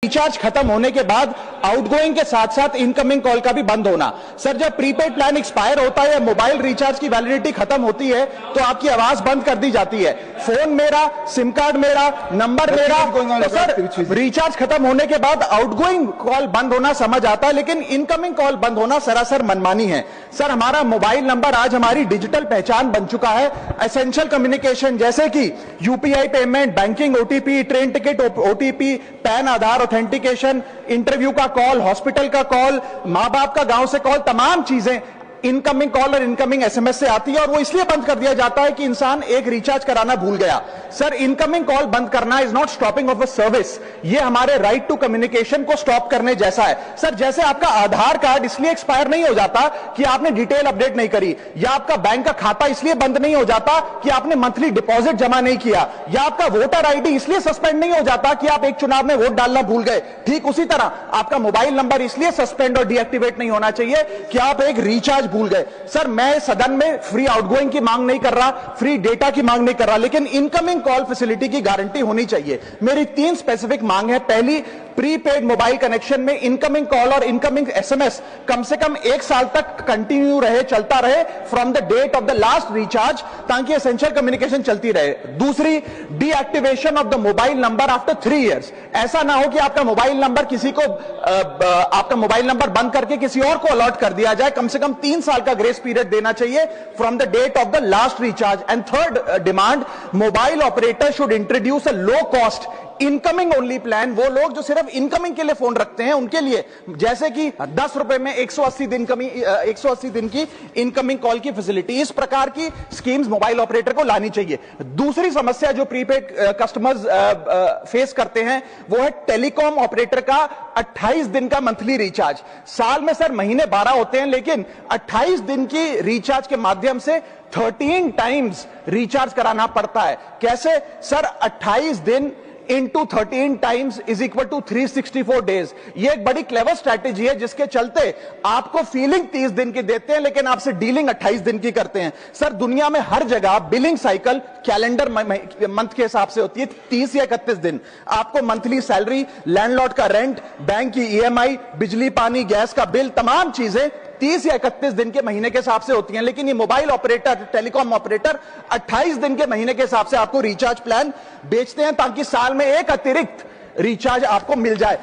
Recharge खत्म होने के बाद आउटगोइंग के साथ साथ इनकमिंग कॉल का भी बंद होना। सर, जब प्रीपेड प्लान एक्सपायर होता है या मोबाइल रिचार्ज की वैलिडिटी खत्म होती है तो आपकी आवाज बंद कर दी जाती है। फोन मेरा, सिम कार्ड मेरा, नंबर मेरा, तो सर रिचार्ज खत्म होने के बाद आउटगोइंग कॉल बंद होना समझ आता है, लेकिन इनकमिंग कॉल बंद होना सरासर मनमानी है। सर, हमारा मोबाइल नंबर आज हमारी डिजिटल पहचान बन चुका है। एसेंशियल कम्युनिकेशन जैसे कि UPI payment, banking, OTP, train ticket OTP, PAN, Aadhaar authentication, interview का कॉल, हॉस्पिटल का कॉल, मां बाप का गांव से कॉल, तमाम चीजें इनकमिंग कॉल और इनकमिंग एसएमएस से आती है और वो इसलिए बंद कर दिया जाता है कि इंसान एक रिचार्ज कराना भूल गया। सर, इनकमिंग कॉल बंद करना is not stopping of a service, ये हमारे राइट टू कम्युनिकेशन को स्टॉप करने जैसा है। सर, जैसे आपका आधार कार्ड इसलिए एक्सपायर नहीं हो जाता कि आपने डिटेल अपडेट नहीं करी, या आपका बैंक का खाता इसलिए बंद नहीं हो जाता कि आपने मंथली डिपॉजिट जमा नहीं किया, या आपका वोटर आईडी इसलिए सस्पेंड नहीं हो जाता कि आप एक चुनाव में वोट डालना भूल गए। ठीक उसी तरह आपका मोबाइल नंबर इसलिए सस्पेंड और डीएक्टिवेट नहीं होना चाहिए कि आप एक रिचार्ज भूल गए। सर, मैं सदन में फ्री आउटगोइंग की मांग नहीं कर रहा, फ्री डेटा की मांग नहीं कर रहा, लेकिन इनकमिंग कॉल फैसिलिटी की गारंटी होनी चाहिए। मेरी 3 स्पेसिफिक मांग है। पहली, प्रीपेड मोबाइल कनेक्शन में इनकमिंग कॉल और इनकमिंग एसएमएस कम से कम 1 साल तक कंटिन्यू रहे, चलता रहे from the date of the last recharge, ताकि एसेंशियल कम्युनिकेशन चलती रहे। दूसरी, deactivation of the mobile number after 3 years. ऐसा ना हो कि आपका मोबाइल नंबर किसी को आपका मोबाइल नंबर बंद करके किसी और को अलॉट कर दिया जाए। कम से कम 3 साल का ग्रेस पीरियड देना चाहिए from the date of the last recharge. And third demand, mobile operator should introduce a low cost incoming only plan. वो लोग जो सिर्फ इनकमिंग के लिए फोन रखते हैं उनके लिए, जैसे कि 10 रुपए में 180 दिन की इनकमिंग कॉल की फैसिलिटी, इस प्रकार की स्कीम्स मोबाइल ऑपरेटर को लानी चाहिए। दूसरी समस्या जो प्रीपेड कस्टमर्स फेस करते हैं वो है टेलीकॉम ऑपरेटर का 28 दिन का मंथली रिचार्ज। साल में सर महीने 12 होते हैं, लेकिन 28 दिन की रिचार्ज के माध्यम से 13 टाइम्स रिचार्ज कराना पड़ता है। कैसे सर? 28 दिन into 13 times is equal to 364 days. ये एक बड़ी क्लेवर स्ट्रैटेजी है जिसके चलते आपको फीलिंग 30 दिन की देते हैं, लेकिन आपसे डीलिंग 28 दिन की करते हैं। सर, दुनिया में हर जगह बिलिंग साइकिल कैलेंडर मंथ के हिसाब से होती है, 30 या 31 दिन। आपको मंथली सैलरी, लैंडलॉर्ड का रेंट, बैंक की ईएमआई, बिजली पानी गैस का बिल, तमाम चीजें 30 या 31 दिन के महीने के हिसाब से होती हैं। लेकिन ये मोबाइल ऑपरेटर, टेलीकॉम ऑपरेटर 28 दिन के महीने के हिसाब से आपको रिचार्ज प्लान बेचते हैं, ताकि साल में एक अतिरिक्त रिचार्ज आपको मिल जाए।